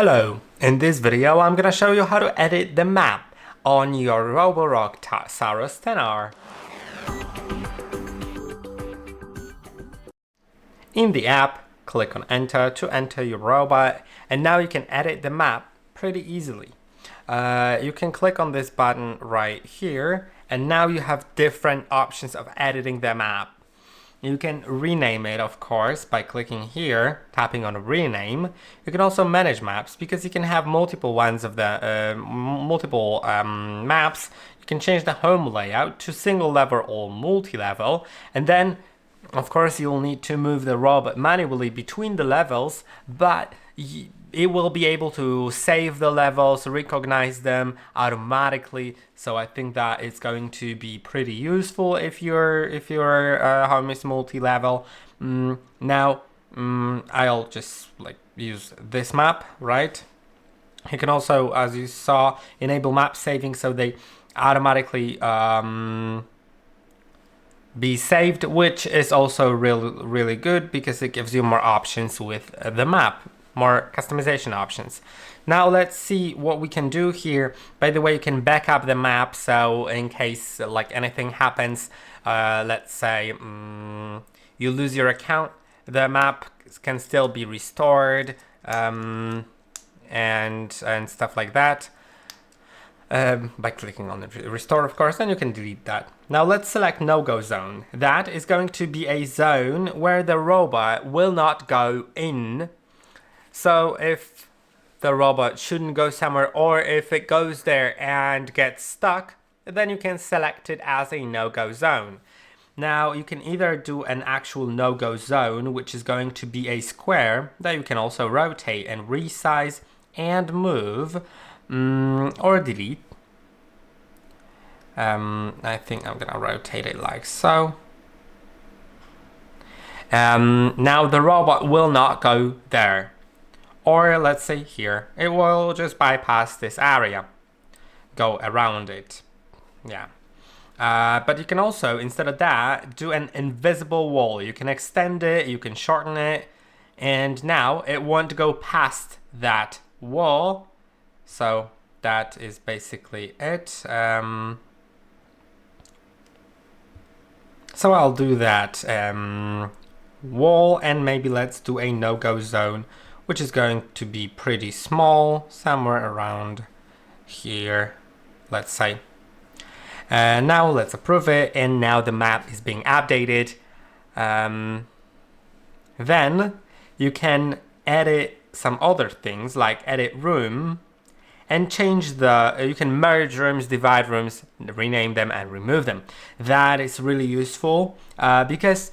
Hello, in this video I'm gonna show you how to edit the map on your ROBOROCK Saros 10R. In the app, click on enter to enter your robot, and now you can edit the map pretty easily. You can click on this button right here, and now you have different options of editing the map. You can rename it, of course, by clicking here, tapping on rename. You can also manage maps because you can have multiple ones of the maps. You can change the home layout to single level or multi-level, and then of course you'll need to move the robot manually between the levels, but it will be able to save the levels, recognize them automatically. So I think that it's going to be pretty useful if your home is multi-level. I'll just use this map, right? You can also, as you saw, enable map saving so they automatically be saved, which is also really good because it gives you more options with the map, more customization options. Now let's see what we can do here. By the way, you can back up the map, so in case anything happens, let's say you lose your account, the map can still be restored, and stuff like that. By clicking on the restore, of course, then you can delete that. Now let's select no-go zone. That is going to be a zone where the robot will not go in. So if the robot shouldn't go somewhere, or if it goes there and gets stuck, then you can select it as a no-go zone. Now you can either do an actual no-go zone, which is going to be a square that you can also rotate and resize and move, or delete. I think I'm gonna rotate it like so. Now the robot will not go there. Or let's say here, it will just bypass this area, go around it. Yeah. But you can also, instead of that, do an invisible wall. You can extend it, you can shorten it, and now it won't go past that wall. So that is basically it. So I'll do that wall, and maybe let's do a no-go zone, which is going to be pretty small, somewhere around here, let's say. Now let's approve it, and now the map is being updated. Then you can edit some other things, like edit room, and change you can merge rooms, divide rooms, rename them and remove them. That is really useful because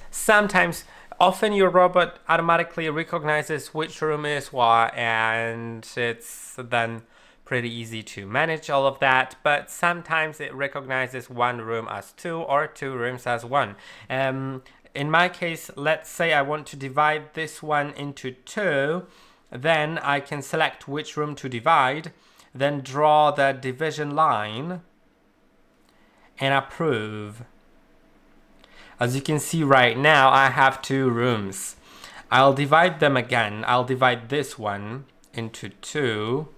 often your robot automatically recognizes which room is what, and it's then pretty easy to manage all of that. But sometimes it recognizes one room as two or two rooms as one. In my case, let's say I want to divide this one into two, then I can select which room to divide, then draw the division line and approve. As you can see right now, I have two rooms. I'll divide them again. I'll divide this one into two.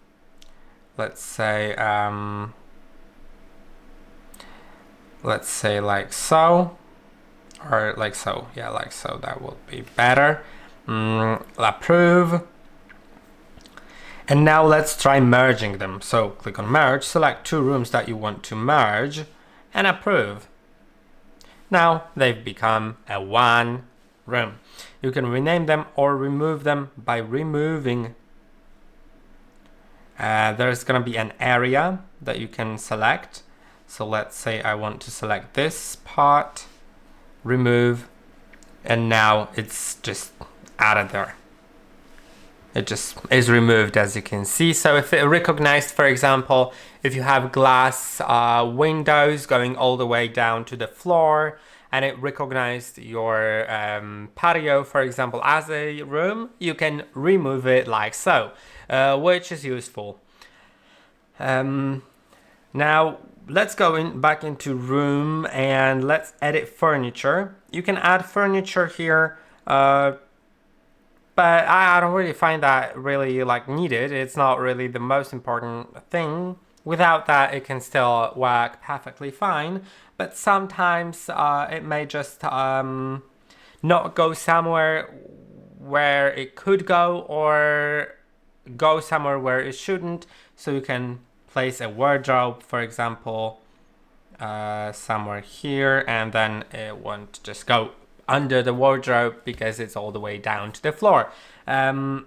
Let's say like so, or like so. Yeah, like so. That would be better. Approve. And now let's try merging them. So click on merge, select two rooms that you want to merge, and approve. Now they've become a one room. You can rename them or remove them by removing. There's gonna be an area that you can select. So let's say I want to select this part, remove, and now it's just out of there. It just is removed, as you can see. So if it recognized, for example, if you have glass windows going all the way down to the floor, and it recognized your patio, for example, as a room, you can remove it like so, which is useful. Now let's go back into room, and let's edit furniture. You can add furniture here. but I don't really find that really like needed. It's not really the most important thing. Without that, it can still work perfectly fine. But sometimes it may just not go somewhere where it could go, or go somewhere where it shouldn't. So you can place a wardrobe, for example, somewhere here, and then it won't just go under the wardrobe because it's all the way down to the floor. But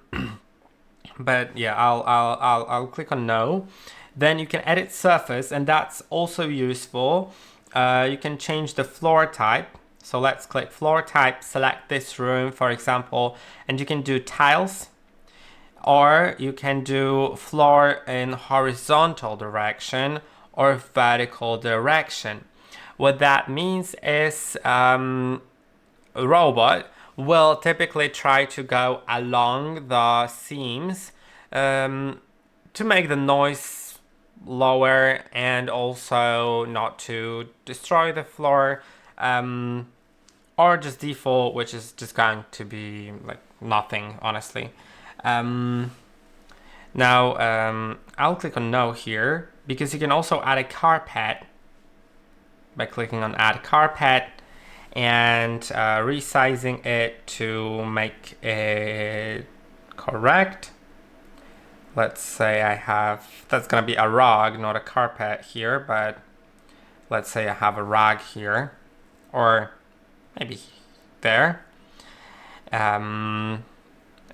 yeah, I'll click on no. Then you can edit surface, and that's also useful. You can change the floor type. So let's click floor type, select this room, for example, and you can do tiles, or you can do floor in horizontal direction or vertical direction. What that means is a robot will typically try to go along the seams to make the noise lower and also not to destroy the floor, or just default, which is just going to be like nothing, honestly. Now I'll click on no here, because you can also add a carpet by clicking on add carpet and resizing it to make it correct. Let's say I have, that's gonna be a rug, not a carpet here, but let's say I have a rug here, or maybe there. And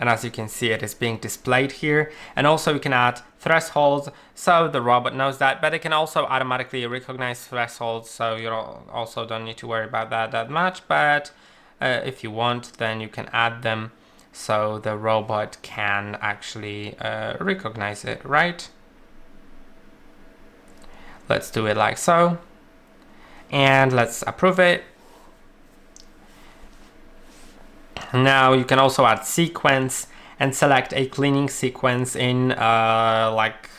as you can see, it is being displayed here. And also you can add thresholds, so the robot knows that, but it can also automatically recognize thresholds, so you also don't need to worry about that much. But if you want, then you can add them so the robot can actually recognize it, right? Let's do it like so. And let's approve it. Now you can also add sequence and select a cleaning sequence in like,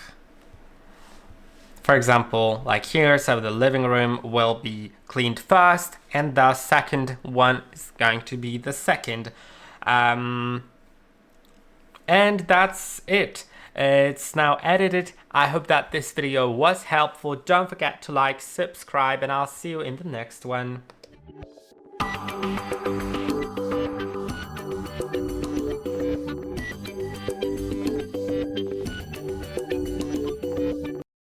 for example, like here. So the living room will be cleaned first, and the second one is going to be the second. And that's it. It's now edited. I hope that this video was helpful. Don't forget to like, subscribe, and I'll see you in the next one.